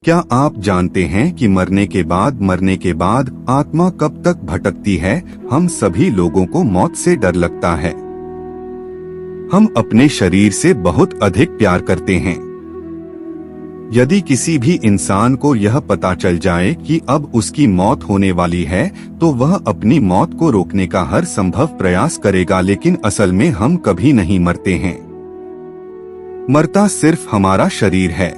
क्या आप जानते हैं कि मरने के बाद आत्मा कब तक भटकती है? हम सभी लोगों को मौत से डर लगता है। हम अपने शरीर से बहुत अधिक प्यार करते हैं। यदि किसी भी इंसान को यह पता चल जाए कि अब उसकी मौत होने वाली है, तो वह अपनी मौत को रोकने का हर संभव प्रयास करेगा, लेकिन असल में हम कभी नहीं मरते हैं। मरता सिर्फ हमारा शरीर है।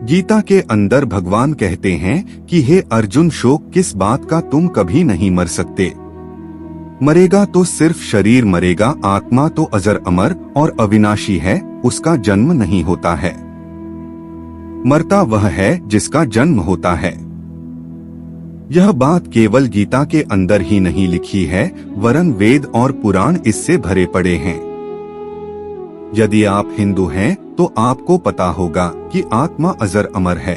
गीता के अंदर भगवान कहते हैं कि हे अर्जुन, शोक किस बात का, तुम कभी नहीं मर सकते। मरेगा तो सिर्फ शरीर मरेगा, आत्मा तो अजर अमर और अविनाशी है, उसका जन्म नहीं होता है। मरता वह है जिसका जन्म होता है। यह बात केवल गीता के अंदर ही नहीं लिखी है, वरन वेद और पुराण इससे भरे पड़े हैं। यदि आप हिंदू हैं तो आपको पता होगा कि आत्मा अजर अमर है,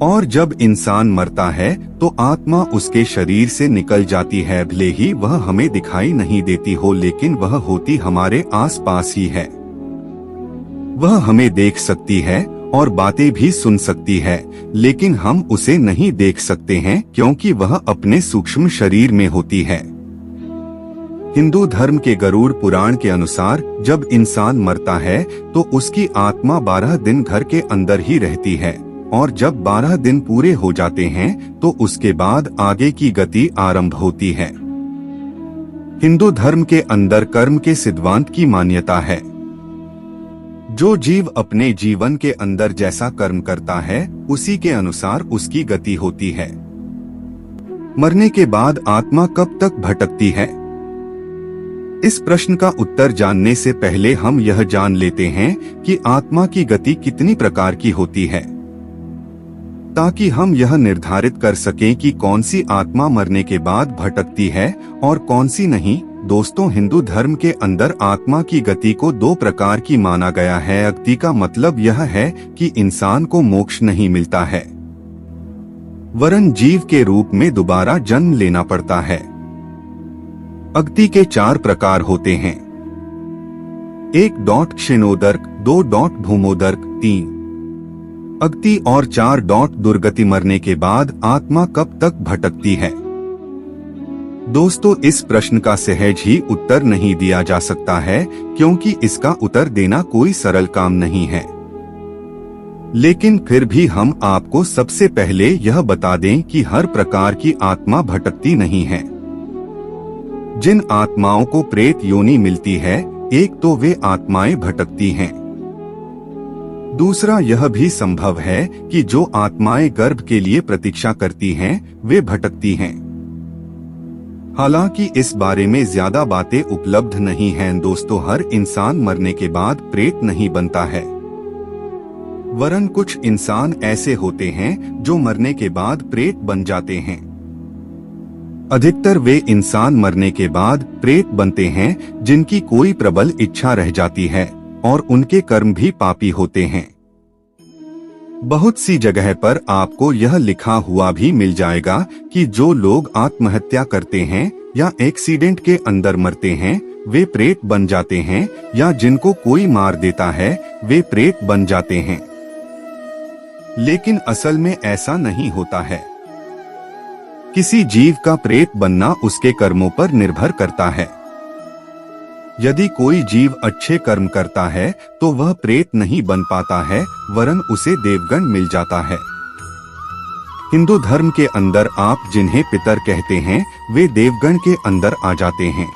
और जब इंसान मरता है तो आत्मा उसके शरीर से निकल जाती है। भले ही वह हमें दिखाई नहीं देती हो, लेकिन वह होती हमारे आसपास ही है। वह हमें देख सकती है और बातें भी सुन सकती है, लेकिन हम उसे नहीं देख सकते हैं क्योंकि वह अपने सूक्ष्म शरीर में होती है। हिंदू धर्म के गरुड़ पुराण के अनुसार जब इंसान मरता है तो उसकी आत्मा 12 दिन घर के अंदर ही रहती है, और जब 12 दिन पूरे हो जाते हैं तो उसके बाद आगे की गति आरंभ होती है। हिंदू धर्म के अंदर कर्म के सिद्धांत की मान्यता है। जो जीव अपने जीवन के अंदर जैसा कर्म करता है, उसी के अनुसार उसकी गति होती है। मरने के बाद आत्मा कब तक भटकती है? इस प्रश्न का उत्तर जानने से पहले हम यह जान लेते हैं कि आत्मा की गति कितनी प्रकार की होती है, ताकि हम यह निर्धारित कर सकें कि कौन सी आत्मा मरने के बाद भटकती है और कौन सी नहीं। दोस्तों, हिंदू धर्म के अंदर आत्मा की गति को 2 प्रकार की माना गया है। अगति का मतलब यह है कि इंसान को मोक्ष नहीं मिलता है, वरन जीव के रूप में दोबारा जन्म लेना पड़ता है। अगति के 4 प्रकार होते हैं। 1 क्षीणोदर्क, 2 भूमोदर्क, 3 अगति और 4 दुर्गति। मरने के बाद आत्मा कब तक भटकती है? दोस्तों, इस प्रश्न का सहज ही उत्तर नहीं दिया जा सकता है, क्योंकि इसका उत्तर देना कोई सरल काम नहीं है। लेकिन फिर भी हम आपको सबसे पहले यह बता दें कि हर प्रकार की आत्मा भटकती नहीं है। जिन आत्माओं को प्रेत योनि मिलती है, एक तो वे आत्माएं भटकती हैं। दूसरा, यह भी संभव है कि जो आत्माएं गर्भ के लिए प्रतीक्षा करती हैं, वे भटकती हैं। हालांकि इस बारे में ज्यादा बातें उपलब्ध नहीं हैं। दोस्तों, हर इंसान मरने के बाद प्रेत नहीं बनता है, वरन कुछ इंसान ऐसे होते हैं जो मरने के बाद प्रेत बन जाते हैं। अधिकतर वे इंसान मरने के बाद प्रेत बनते हैं जिनकी कोई प्रबल इच्छा रह जाती है और उनके कर्म भी पापी होते हैं। बहुत सी जगह पर आपको यह लिखा हुआ भी मिल जाएगा कि जो लोग आत्महत्या करते हैं या एक्सीडेंट के अंदर मरते हैं, वे प्रेत बन जाते हैं, या जिनको कोई मार देता है वे प्रेत बन जाते हैं। लेकिन असल में ऐसा नहीं होता है। किसी जीव का प्रेत बनना उसके कर्मों पर निर्भर करता है। यदि कोई जीव अच्छे कर्म करता है तो वह प्रेत नहीं बन पाता है, वरन उसे देवगण मिल जाता है। हिंदू धर्म के अंदर आप जिन्हें पितर कहते हैं, वे देवगण के अंदर आ जाते हैं।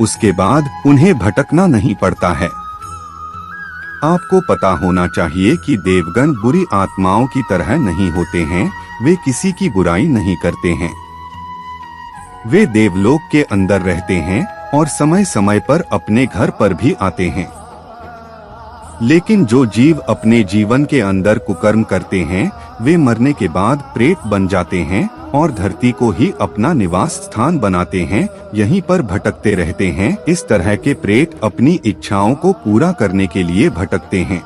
उसके बाद उन्हें भटकना नहीं पड़ता है। आपको पता होना चाहिए कि देवगण बुरी आत्माओं की तरह नहीं होते हैं। वे किसी की बुराई नहीं करते हैं। वे देवलोक के अंदर रहते हैं और समय समय पर अपने घर पर भी आते हैं। लेकिन जो जीव अपने जीवन के अंदर कुकर्म करते हैं, वे मरने के बाद प्रेत बन जाते हैं और धरती को ही अपना निवास स्थान बनाते हैं, यहीं पर भटकते रहते हैं। इस तरह के प्रेत अपनी इच्छाओं को पूरा करने के लिए भटकते हैं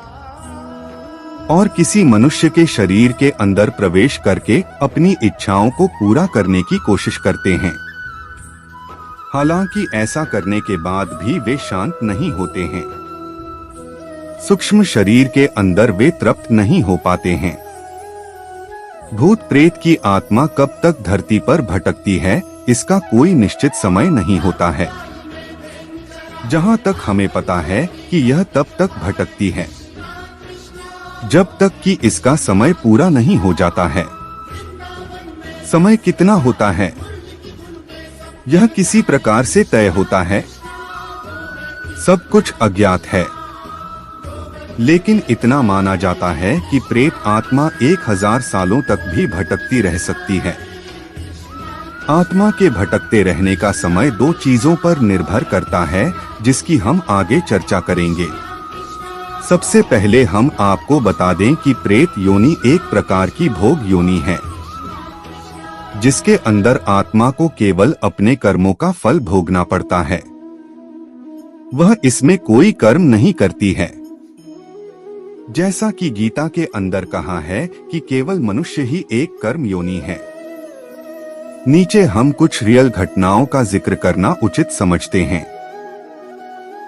और किसी मनुष्य के शरीर के अंदर प्रवेश करके अपनी इच्छाओं को पूरा करने की कोशिश करते हैं। हालांकि ऐसा करने के बाद भी वे शांत नहीं होते हैं। सूक्ष्म शरीर के अंदर वे तृप्त नहीं हो पाते हैं। भूत प्रेत की आत्मा कब तक धरती पर भटकती है, इसका कोई निश्चित समय नहीं होता है। जहां तक हमें पता है कि यह तब तक भटकती है जब तक कि इसका समय पूरा नहीं हो जाता है। समय कितना होता है, यह किसी प्रकार से तय होता है। सब कुछ अज्ञात है, लेकिन इतना माना जाता है कि प्रेत आत्मा 1000 सालों तक भी भटकती रह सकती है। आत्मा के भटकते रहने का समय 2 चीजों पर निर्भर करता है, जिसकी हम आगे चर्चा करेंगे। सबसे पहले हम आपको बता दें कि प्रेत योनि एक प्रकार की भोग योनि है, जिसके अंदर आत्मा को केवल अपने कर्मों का फल भोगना पड़ता है। वह इसमें कोई कर्म नहीं करती है। जैसा कि गीता के अंदर कहा है कि केवल मनुष्य ही एक कर्म योनि है। नीचे हम कुछ रियल घटनाओं का जिक्र करना उचित समझते हैं,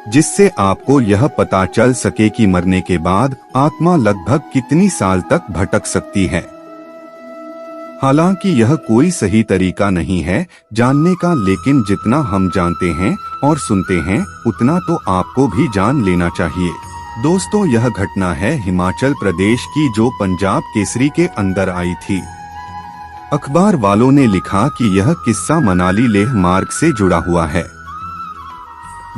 जिससे आपको यह पता चल सके कि मरने के बाद आत्मा लगभग कितनी साल तक भटक सकती है। हालांकि यह कोई सही तरीका नहीं है जानने का, लेकिन जितना हम जानते हैं और सुनते हैं उतना तो आपको भी जान लेना चाहिए। दोस्तों, यह घटना है हिमाचल प्रदेश की, जो पंजाब केसरी के अंदर आई थी। अखबार वालों ने लिखा कि यह किस्सा मनाली लेह मार्ग से जुड़ा हुआ है।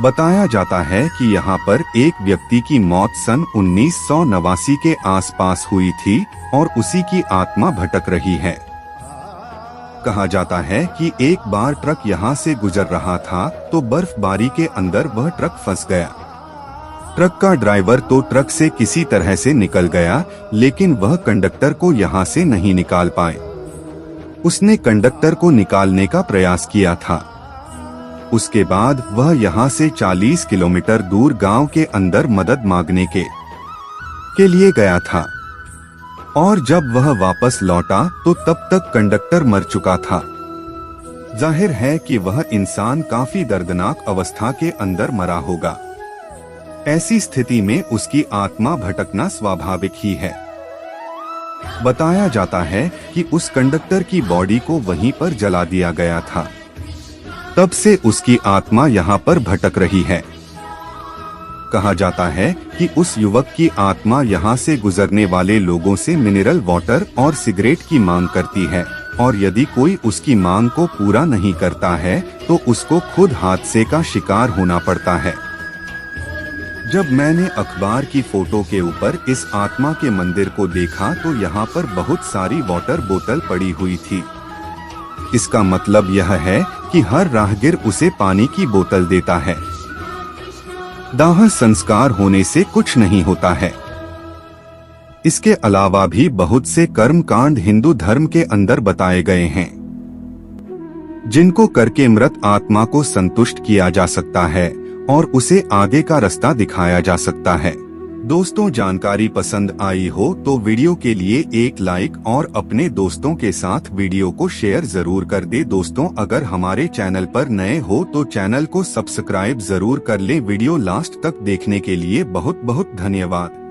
बताया जाता है कि यहाँ पर एक व्यक्ति की मौत सन 1989 के आसपास हुई थी और उसी की आत्मा भटक रही है। कहा जाता है कि एक बार ट्रक यहाँ से गुजर रहा था तो बर्फबारी के अंदर वह ट्रक फंस गया। ट्रक का ड्राइवर तो ट्रक से किसी तरह से निकल गया, लेकिन वह कंडक्टर को यहाँ से नहीं निकाल पाए। उसने कंडक्टर को निकालने का प्रयास किया था। उसके बाद वह यहाँ से 40 किलोमीटर दूर गांव के अंदर मदद मांगने के लिए गया था, और जब वह वापस लौटा तो तब तक कंडक्टर मर चुका था। जाहिर है कि वह इंसान काफी दर्दनाक अवस्था के अंदर मरा होगा। ऐसी स्थिति में उसकी आत्मा भटकना स्वाभाविक ही है। बताया जाता है कि उस कंडक्टर की बॉडी को वहीं पर जला दिया गया था। तब से उसकी आत्मा यहाँ पर भटक रही है। कहा जाता है कि उस युवक की आत्मा यहाँ से गुजरने वाले लोगों से मिनरल वाटर और सिगरेट की मांग करती है, और यदि कोई उसकी मांग को पूरा नहीं करता है तो उसको खुद हादसे का शिकार होना पड़ता है। जब मैंने अखबार की फोटो के ऊपर इस आत्मा के मंदिर को देखा तो यहाँ पर बहुत सारी वाटर बोतल पड़ी हुई थी। इसका मतलब यह है कि हर राहगीर उसे पानी की बोतल देता है। दाह संस्कार होने से कुछ नहीं होता है। इसके अलावा भी बहुत से कर्म कांड हिंदू धर्म के अंदर बताए गए हैं, जिनको करके मृत आत्मा को संतुष्ट किया जा सकता है और उसे आगे का रास्ता दिखाया जा सकता है। दोस्तों, जानकारी पसंद आई हो तो वीडियो के लिए एक लाइक और अपने दोस्तों के साथ वीडियो को शेयर जरूर कर दे। दोस्तों, अगर हमारे चैनल पर नए हो तो चैनल को सब्सक्राइब जरूर कर लें। वीडियो लास्ट तक देखने के लिए बहुत बहुत धन्यवाद।